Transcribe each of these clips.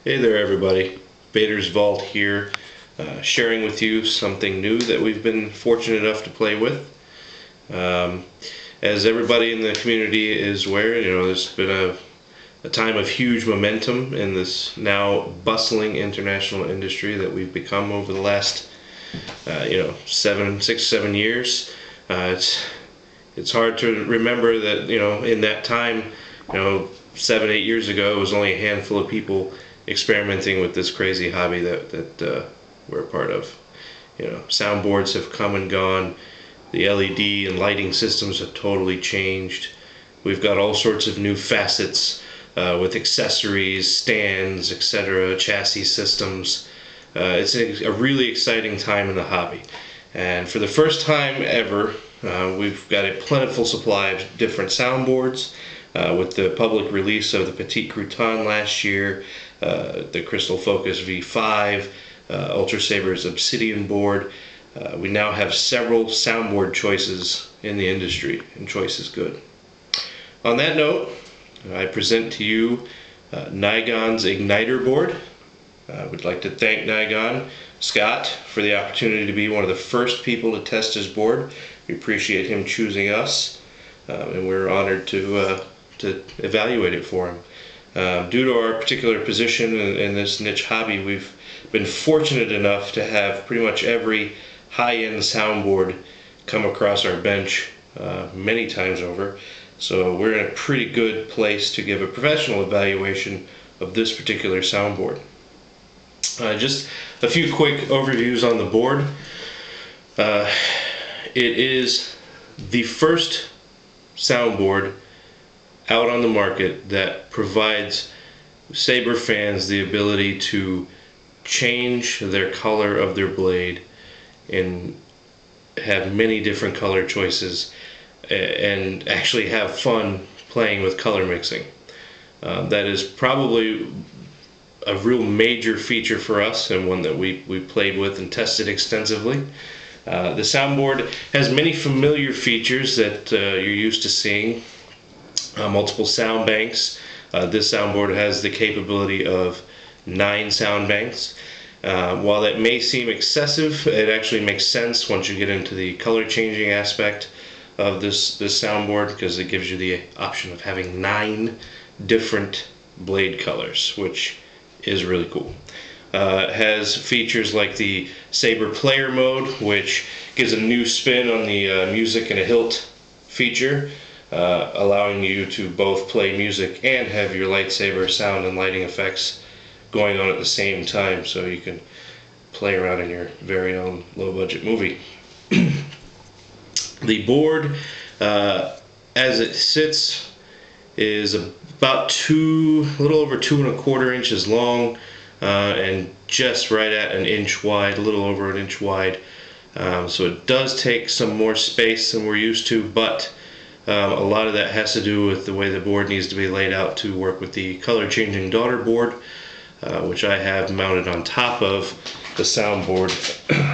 Hey there everybody, Vader's Vault here, sharing with you something new that we've been fortunate enough to play with. Um, as everybody in the community is aware, there's been a time of huge momentum in this now bustling international industry that we've become over the last, 7 years. It's hard to remember that, in that time, 7, 8 years ago, it was only a handful of people experimenting with this crazy hobby that we're a part of. Soundboards have come and gone. The LED and lighting systems have totally changed. We've got all sorts of new facets with accessories, stands, etc., chassis systems. It's a really exciting time in the hobby. And for the first time ever, we've got a plentiful supply of different soundboards. With the public release of the Petite Crouton last year, the Crystal Focus V5, FX-SABERs Obsidian board, we now have several soundboard choices in the industry, and choice is good. On that note, I present to you Naigon's Igniter board. I would like to thank Naigon, Scott, for the opportunity to be one of the first people to test his board. We appreciate him choosing us, and we're honored to evaluate it for him. Due to our particular position in this niche hobby, we've been fortunate enough to have pretty much every high-end soundboard come across our bench many times over. So we're in a pretty good place to give a professional evaluation of this particular soundboard. Just a few quick overviews on the board. It is the first soundboard out on the market that provides saber fans the ability to change their color of their blade and have many different color choices and actually have fun playing with color mixing. That is probably a real major feature for us, and one that we played with and tested extensively. The soundboard has many familiar features that you're used to seeing. Multiple sound banks. This soundboard has the capability of 9 sound banks. While that may seem excessive, it actually makes sense once you get into the color changing aspect of this soundboard, because it gives you the option of having 9 different blade colors, which is really cool. It has features like the Saber Player mode, which gives a new spin on the music and a hilt feature, allowing you to both play music and have your lightsaber sound and lighting effects going on at the same time, so you can play around in your very own low-budget movie. The board, as it sits, is about a little over 2¼ inches long, and just right at an inch wide, a little over an inch wide. So it does take some more space than we're used to, but a lot of that has to do with the way the board needs to be laid out to work with the color changing daughter board, which I have mounted on top of the soundboard.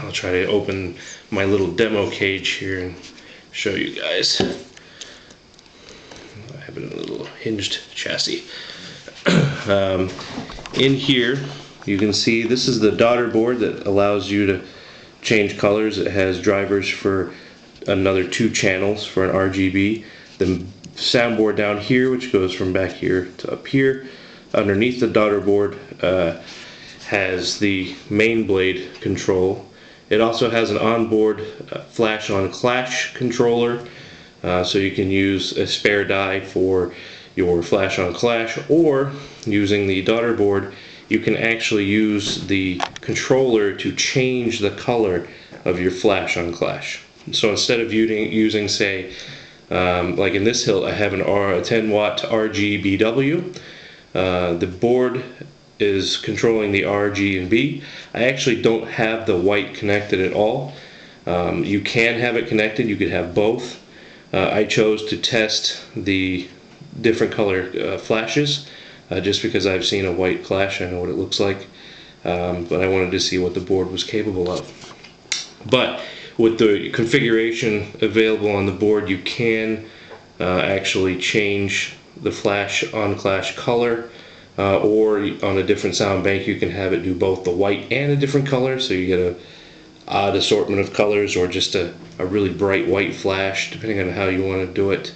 I'll try to open my little demo cage here and show you guys. I have it in a little hinged chassis. In here you can see this is the daughter board that allows you to change colors. It has drivers for another 2 channels for an RGB. The soundboard down here, which goes from back here to up here, underneath the daughter board, has the main blade control. It also has an onboard flash on clash controller, so you can use a spare die for your flash on clash, or using the daughter board you can actually use the controller to change the color of your flash on clash. So instead of using, say, like in this hilt, I have a 10 watt RGBW. The board is controlling the R, G, and B. I actually don't have the white connected at all. You can have it connected, you could have both. I chose to test the different color flashes just because I've seen a white clash, I know what it looks like, but I wanted to see what the board was capable of. But with the configuration available on the board, you can actually change the flash on clash color or on a different sound bank you can have it do both the white and a different color, so you get a odd assortment of colors, or just a really bright white flash, depending on how you want to do it.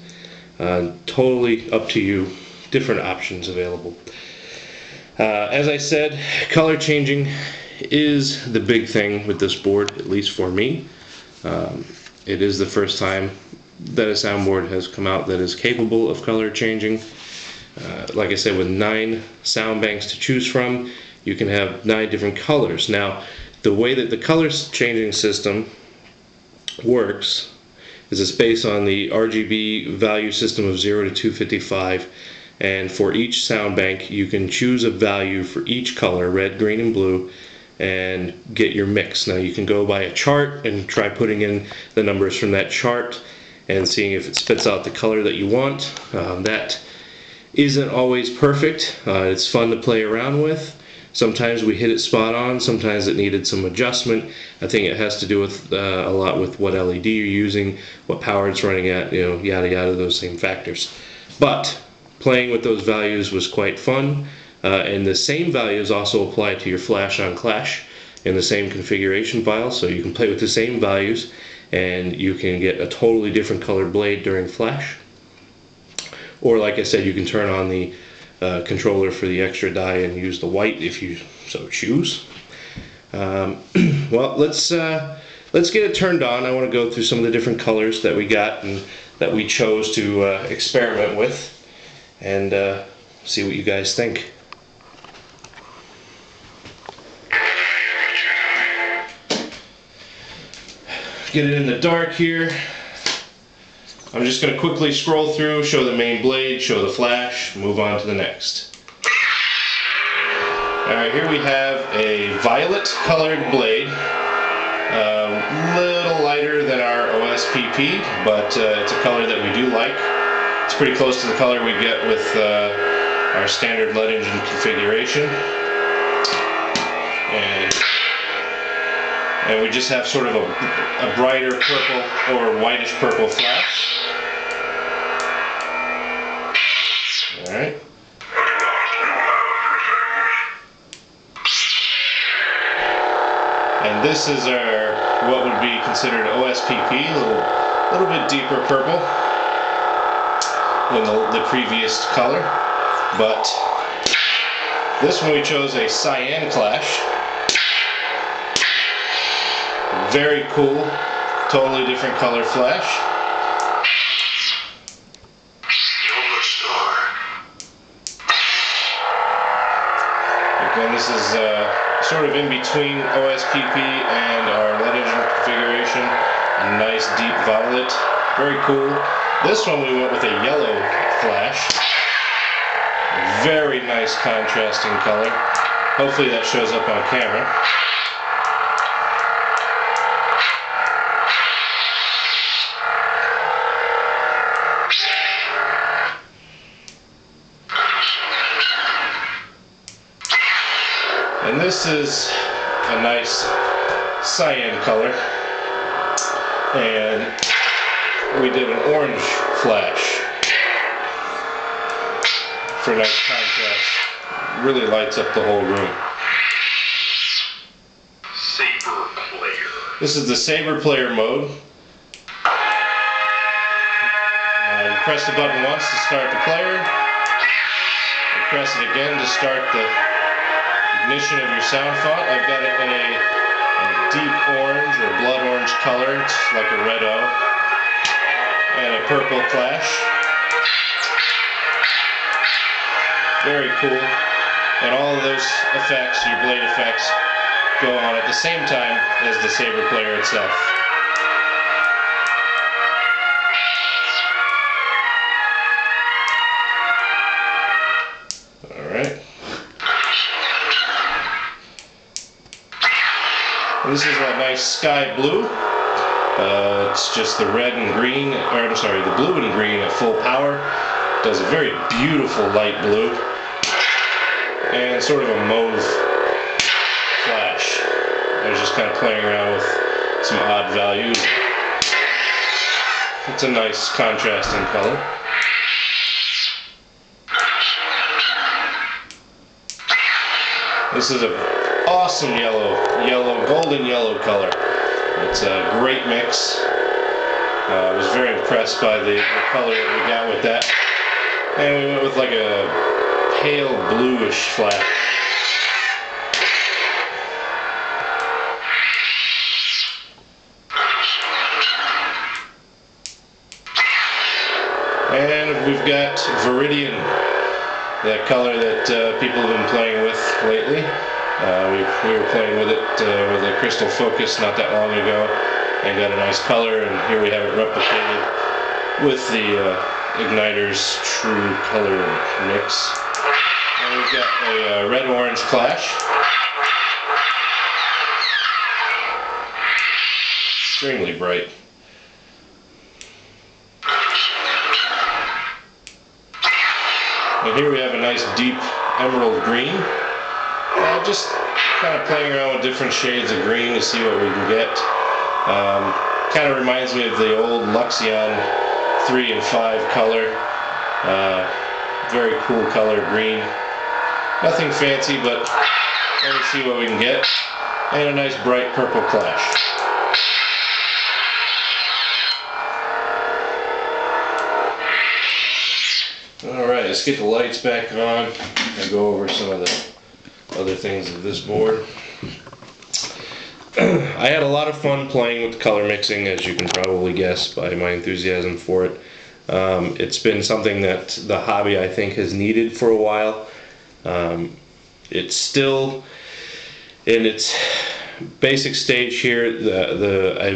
Totally up to you. Different options available. As I said, color changing is the big thing with this board, at least for me. It is the first time that a soundboard has come out that is capable of color changing. Like I said, with 9 sound banks to choose from, you can have 9 different colors. Now, the way that the color changing system works is it's based on the RGB value system of 0 to 255, and for each sound bank you can choose a value for each color, red, green, and blue, and get your mix. Now you can go by a chart and try putting in the numbers from that chart and seeing if it spits out the color that you want. That isn't always perfect. It's fun to play around with. Sometimes we hit it spot on, sometimes it needed some adjustment. I think it has to do with a lot with what LED you're using, what power it's running at, you know, yada yada, those same factors. But playing with those values was quite fun, and the same values also apply to your flash on Clash in the same configuration file, so you can play with the same values and you can get a totally different colored blade during flash. Or like I said, you can turn on the controller for the extra die and use the white if you so choose. Well, let's get it turned on. I want to go through some of the different colors that we got and that we chose to experiment with, and see what you guys think. Get it in the dark here. I'm just going to quickly scroll through, show the main blade, show the flash, move on to the next. Alright, here we have a violet colored blade. A little lighter than our OSPP, but it's a color that we do like. It's pretty close to the color we get with our standard lead engine configuration. And we just have sort of a brighter purple or whitish purple flash. Alright. And this is our, what would be considered OSPP, a little bit deeper purple than the previous color. But this one we chose a cyan Clash. Very cool, totally different color flash. Again, this is sort of in between OSPP and our lead engine configuration. A nice deep violet, very cool. This one we went with a yellow flash. Very nice contrasting color. Hopefully that shows up on camera. And this is a nice cyan color, and we did an orange flash for nice contrast. Really lights up the whole room. Saber player. This is the Saber player mode. You press the button once to start the player. You press it again to start the ignition of your sound font. I've got it in a deep orange or blood orange color. It's like a red O. And a purple flash. Very cool. And all of those effects, your blade effects, go on at the same time as the Saber player itself. Alright. This is a nice sky blue. It's just the red and green, or I'm sorry, the blue and green at full power. Does a very beautiful light blue. And sort of a mauve flash. I was just kind of playing around with some odd values. It's a nice contrasting color. This is an awesome golden yellow color. It's a great mix. I was very impressed by the color that we got with that. And we went with like a pale bluish flat. And we've got Viridian, the color that people have been playing with lately. We were playing with it with a crystal focus not that long ago, and got a nice color, and here we have it replicated with the Igniter's TruColor mix. And we've got a red-orange clash. Extremely bright. And here we have a nice deep emerald green. Just kind of playing around with different shades of green to see what we can get. Kind of reminds me of the old Luxion 3 and 5 color. Very cool color, green. Nothing fancy, but let me see what we can get. And a nice bright purple clash. Alright, let's get the lights back on and go over some of the other things of this board. I had a lot of fun playing with color mixing, as you can probably guess by my enthusiasm for it. It's been something that the hobby, I think, has needed for a while. It's still in its basic stage here.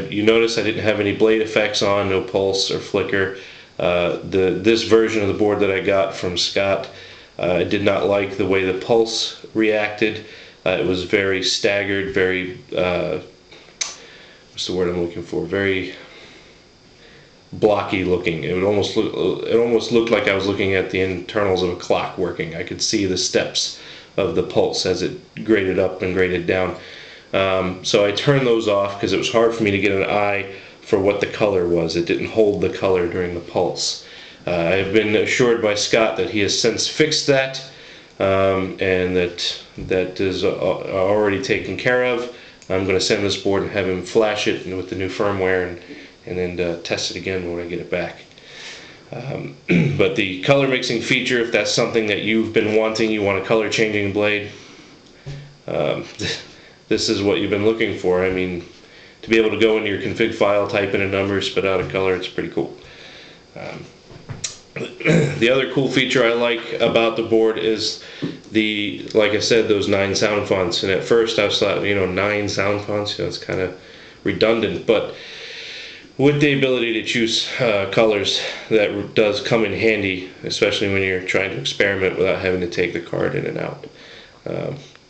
You notice I didn't have any blade effects on, no pulse or flicker. This version of the board that I got from Scott, I did not like the way the pulse reacted. It was very staggered, very what's the word I'm looking for? Very blocky looking. It almost looked like I was looking at the internals of a clock working. I could see the steps of the pulse as it graded up and graded down. So I turned those off because it was hard for me to get an eye for what the color was. It didn't hold the color during the pulse. I've been assured by Scott that he has since fixed that, and that is already taken care of. I'm going to send this board and have him flash it with the new firmware, and then test it again when I get it back. But the color mixing feature, if that's something that you've been wanting, you want a color changing blade, this is what you've been looking for. I mean, to be able to go into your config file, type in a number, spit out a color, it's pretty cool. The other cool feature I like about the board is like I said, those 9 sound fonts. And at first I was thought, 9 sound fonts, it's kind of redundant, but with the ability to choose colors, that does come in handy, especially when you're trying to experiment without having to take the card in and out.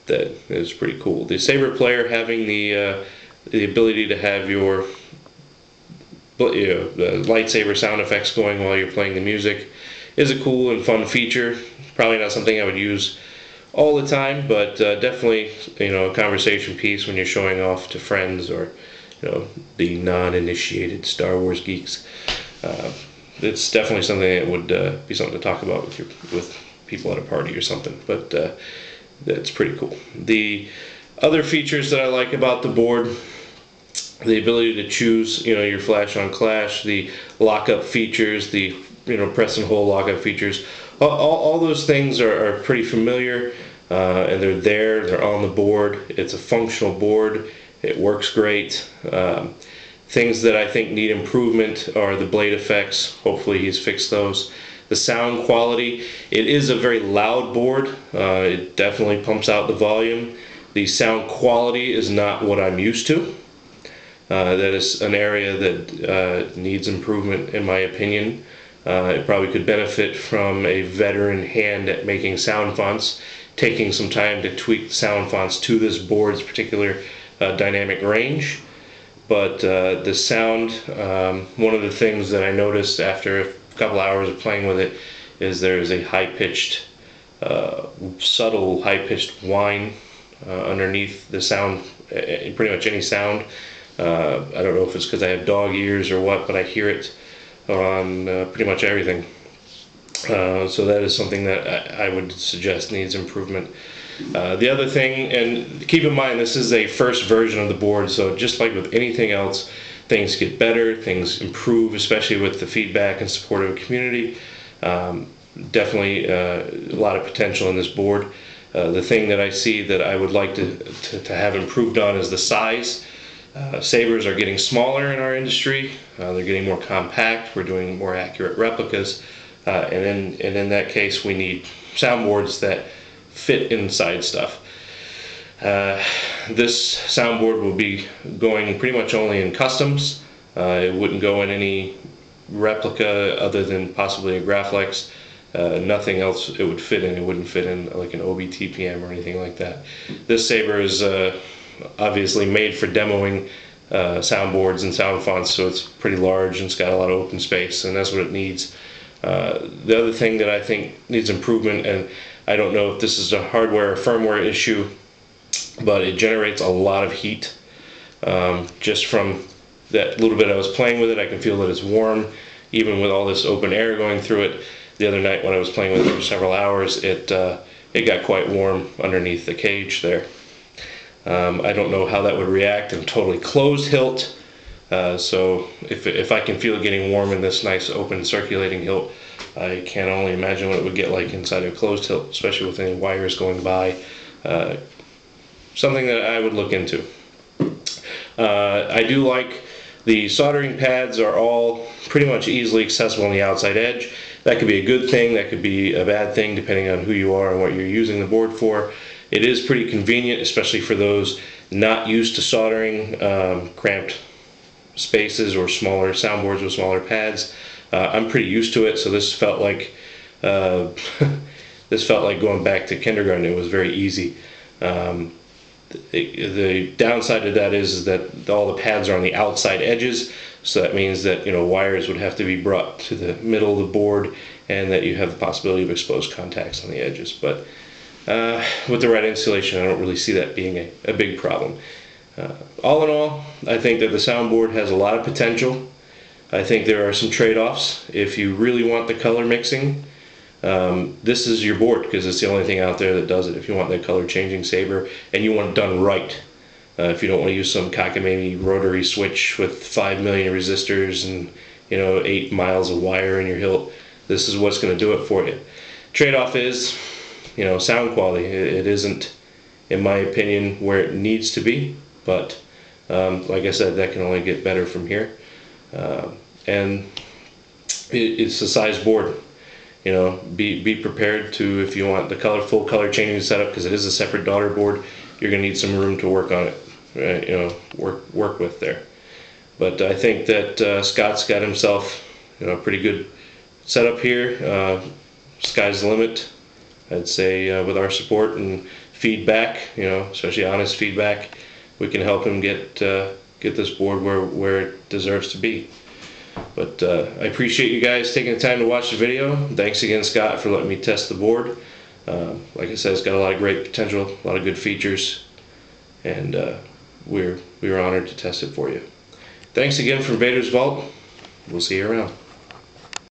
That is pretty cool. The Saber player having the ability to have your the lightsaber sound effects going while you're playing the music is a cool and fun feature. Probably not something I would use all the time, but definitely a conversation piece when you're showing off to friends or the non-initiated Star Wars geeks. It's definitely something that would be something to talk about with people at a party or something. But that's pretty cool. The other features that I like about the board, the ability to choose, your flash on clash, the lockup features, the press and hold lockup features, all those things are pretty familiar, and they're on the board. It's a functional board. It works great. Things that I think need improvement are the blade effects. Hopefully he's fixed those. The sound quality, it is a very loud board. It definitely pumps out the volume. The sound quality is not what I'm used to. That is an area that needs improvement, in my opinion. It probably could benefit from a veteran hand at making sound fonts, taking some time to tweak the sound fonts to this board's particular dynamic range. But the sound, one of the things that I noticed after a couple hours of playing with it is there is a high-pitched, subtle high-pitched whine underneath the sound, pretty much any sound. I don't know if it's because I have dog ears or what, but I hear it on pretty much everything. So that is something that I would suggest needs improvement. The other thing, and keep in mind this is a first version of the board, so just like with anything else, things get better, things improve, especially with the feedback and support of a community. Definitely a lot of potential in this board. The thing that I see that I would like to have improved on is the size. Sabers are getting smaller in our industry. They're getting more compact. We're doing more accurate replicas. And in that case, we need soundboards that fit inside stuff. This soundboard will be going pretty much only in customs. It wouldn't go in any replica other than possibly a Graflex. Nothing else it would fit in. It wouldn't fit in like an OB-TPM or anything like that. This saber is obviously made for demoing soundboards and sound fonts, so it's pretty large and it's got a lot of open space, and that's what it needs. The other thing that I think needs improvement, and I don't know if this is a hardware or firmware issue, but it generates a lot of heat. Just from that little bit I was playing with it, I can feel that it's warm, even with all this open air going through it. The other night when I was playing with it for several hours, it got quite warm underneath the cage there. I don't know how that would react in a totally closed hilt. So if I can feel it getting warm in this nice open circulating hilt, I can only imagine what it would get like inside a closed hilt, especially with any wires going by. Something that I would look into. I do like the soldering pads are all pretty much easily accessible on the outside edge. That could be a good thing, that could be a bad thing depending on who you are and what you're using the board for. It is pretty convenient, especially for those not used to soldering cramped spaces or smaller soundboards with smaller pads. I'm pretty used to it, so this felt like going back to kindergarten. It was very easy. The downside of that is that all the pads are on the outside edges, so that means that wires would have to be brought to the middle of the board, and that you have the possibility of exposed contacts on the edges. But with the right installation, I don't really see that being a big problem. All in all, I think that the soundboard has a lot of potential. I think there are some trade-offs. If you really want the color mixing, this is your board, because it's the only thing out there that does it. If you want that color changing saber and you want it done right, if you don't want to use some cockamamie rotary switch with 5 million resistors and 8 miles of wire in your hilt, this is what's going to do it for you. Trade-off is sound quality. It isn't, in my opinion, where it needs to be, but like I said, that can only get better from here. And it's a size board. Be prepared to, if you want the full color changing setup, because it is a separate daughter board, you're going to need some room to work on it, work with there. But I think that Scott's got himself a pretty good setup here. Sky's the limit, I'd say. With our support and feedback, especially honest feedback, we can help him get this board where it deserves to be. But I appreciate you guys taking the time to watch the video. Thanks again, Scott, for letting me test the board. Like I said, it's got a lot of great potential, a lot of good features, and we were honored to test it for you. Thanks again from Vader's Vault. We'll see you around.